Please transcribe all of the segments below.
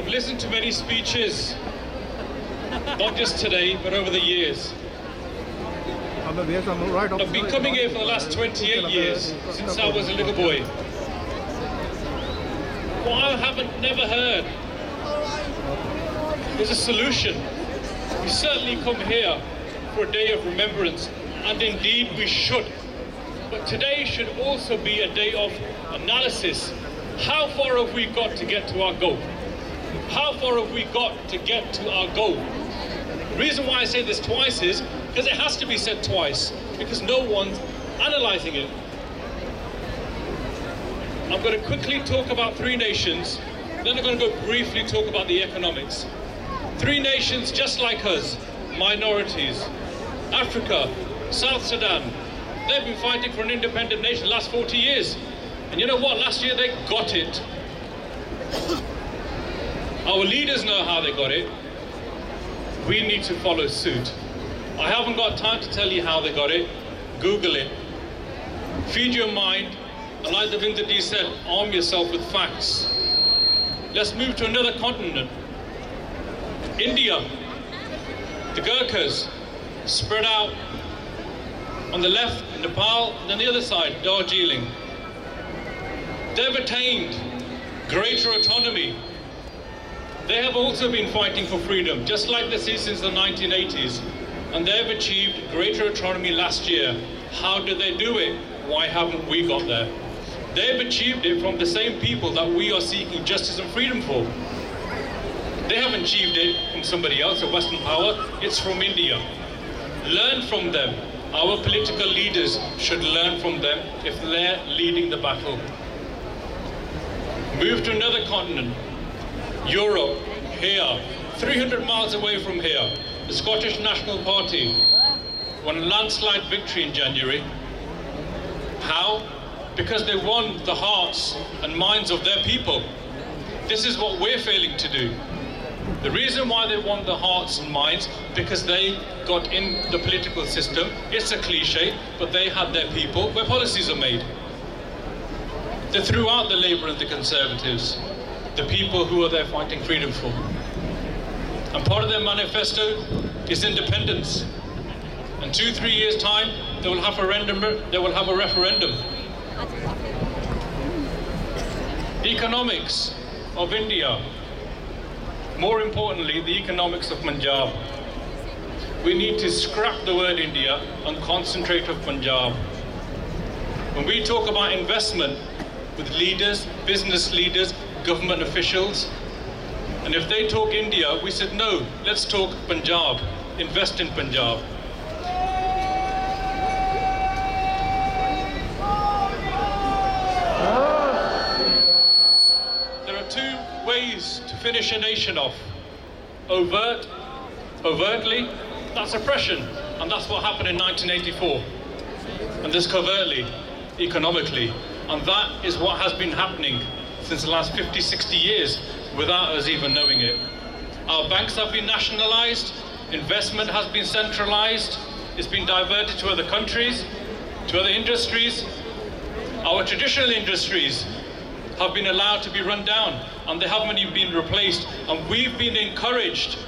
I've listened to many speeches, not just today, but over the years. I've been coming here for the last 28 years, since I was a little boy. What I haven't never heard is a solution. We certainly come here for a day of remembrance, and indeed we should. But today should also be a day of analysis. How far have we got to get to our goal? How far have we got to get to our goal? The reason why I say this twice is because it has to be said twice, because no one's analysing it. I'm going to quickly talk about three nations, then I'm going to go briefly talk about the economics. Three nations just like us, minorities. Africa, South Sudan, they've been fighting for an independent nation the last 40 years. And you know what? Last year they got it. Our leaders know how they got it. We need to follow suit. I haven't got time to tell you how they got it. Google it. Feed your mind. And like the Vindadi said, arm yourself with facts. Let's move to another continent. India. The Gurkhas spread out on the left, Nepal, and then the other side, Darjeeling. They've attained greater autonomy. They have also been fighting for freedom, just like the Sikh since the 1980s. And they've achieved greater autonomy last year. How did they do it? Why haven't we got there? They've achieved it from the same people that we are seeking justice and freedom for. They haven't achieved it from somebody else, a Western power. It's from India. Learn from them. Our political leaders should learn from them if they're leading the battle. Move to another continent. Europe, here, 300 miles away from here, the Scottish National Party won a landslide victory in January. How? Because they won the hearts and minds of their people. This is what we're failing to do. The reason why they won the hearts and minds, because they got in the political system. It's a cliche, but they had their people where policies are made. They threw out the Labour and the Conservatives, the people who are there fighting freedom for. And part of their manifesto is independence. In 2-3 years' time, they will have a referendum. The economics of India. More importantly, the economics of Punjab. We need to scrap the word India and concentrate on Punjab. When we talk about investment with leaders, business leaders, government officials, and if they talk India, we said no, let's talk Punjab, invest in Punjab. There are two ways to finish a nation off. Overtly, that's oppression, and that's what happened in 1984. And there's covertly, economically, and that is what has been happening since the last 50, 60 years without us even knowing it. Our banks have been nationalized, investment has been centralized, it's been diverted to other countries, to other industries. Our traditional industries have been allowed to be run down, and they haven't even been replaced, and we've been encouraged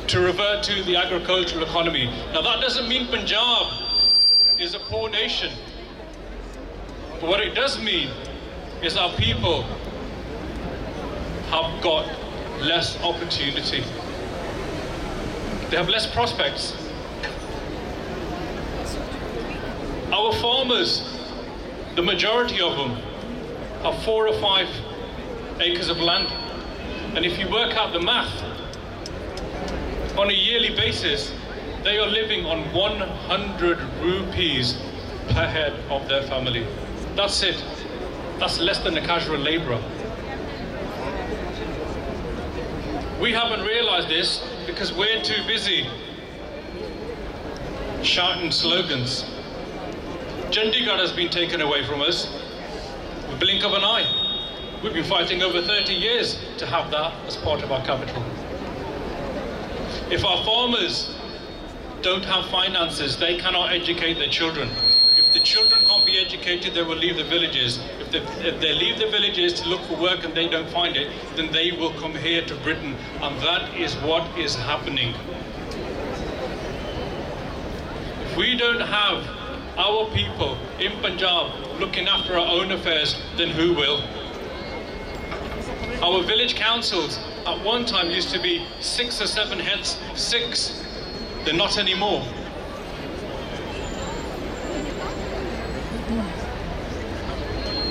to revert to the agricultural economy. Now that doesn't mean Punjab is a poor nation, but what it does mean is our people have got less opportunity. They have less prospects. Our farmers, the majority of them, have 4 or 5 acres of land. And if you work out the math, on a yearly basis, they are living on 100 rupees per head of their family. That's it. That's less than a casual labourer. We haven't realised this because we're too busy shouting slogans. Chandigarh has been taken away from us with the blink of an eye. We've been fighting over 30 years to have that as part of our capital. If our farmers don't have finances, they cannot educate their children. If the children can't be be educated, they will leave the villages. If they leave the villages to look for work and they don't find it, then they will come here to Britain. And that is what is happening. If we don't have our people in Punjab looking after our own affairs, then who will? Our village councils at one time used to be 6 or 7 heads, 6. They're not anymore.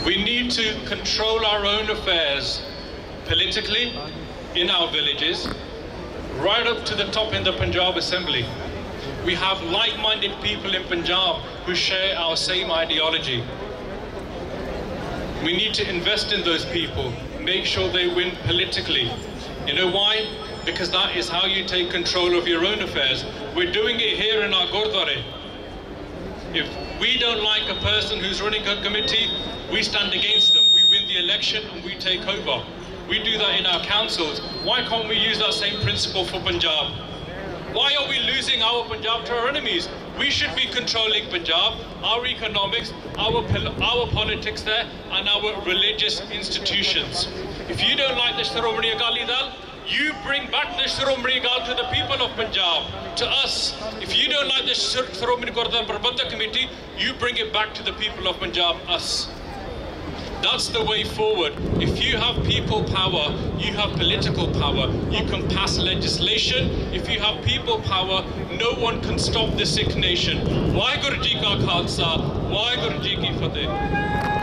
We need to control our own affairs politically in our villages, right up to the top in the Punjab Assembly. We have like-minded people in Punjab who share our same ideology. We need to invest in those people, make sure they win politically. You know why? Because that is how you take control of your own affairs. We're doing it here in our Gurdwara. If we don't like a person who's running a committee, we stand against them. We win the election and we take over. We do that in our councils. Why can't we use that same principle for Punjab? Why are we losing our Punjab to our enemies? We should be controlling Punjab, our economics, our politics there, and our religious institutions. If you don't like the Shiromani Akali Dal, you bring back the Shiromani Akali to the people of Punjab, to us. If you don't like the Shiromani Gurdwara Prabandhak Committee, you bring it back to the people of Punjab, us. That's the way forward. If you have people power, you have political power. You can pass legislation. If you have people power, no one can stop the Sikh nation. Waheguru Ji Ka Khalsa, Waheguru Ji Ki Fateh.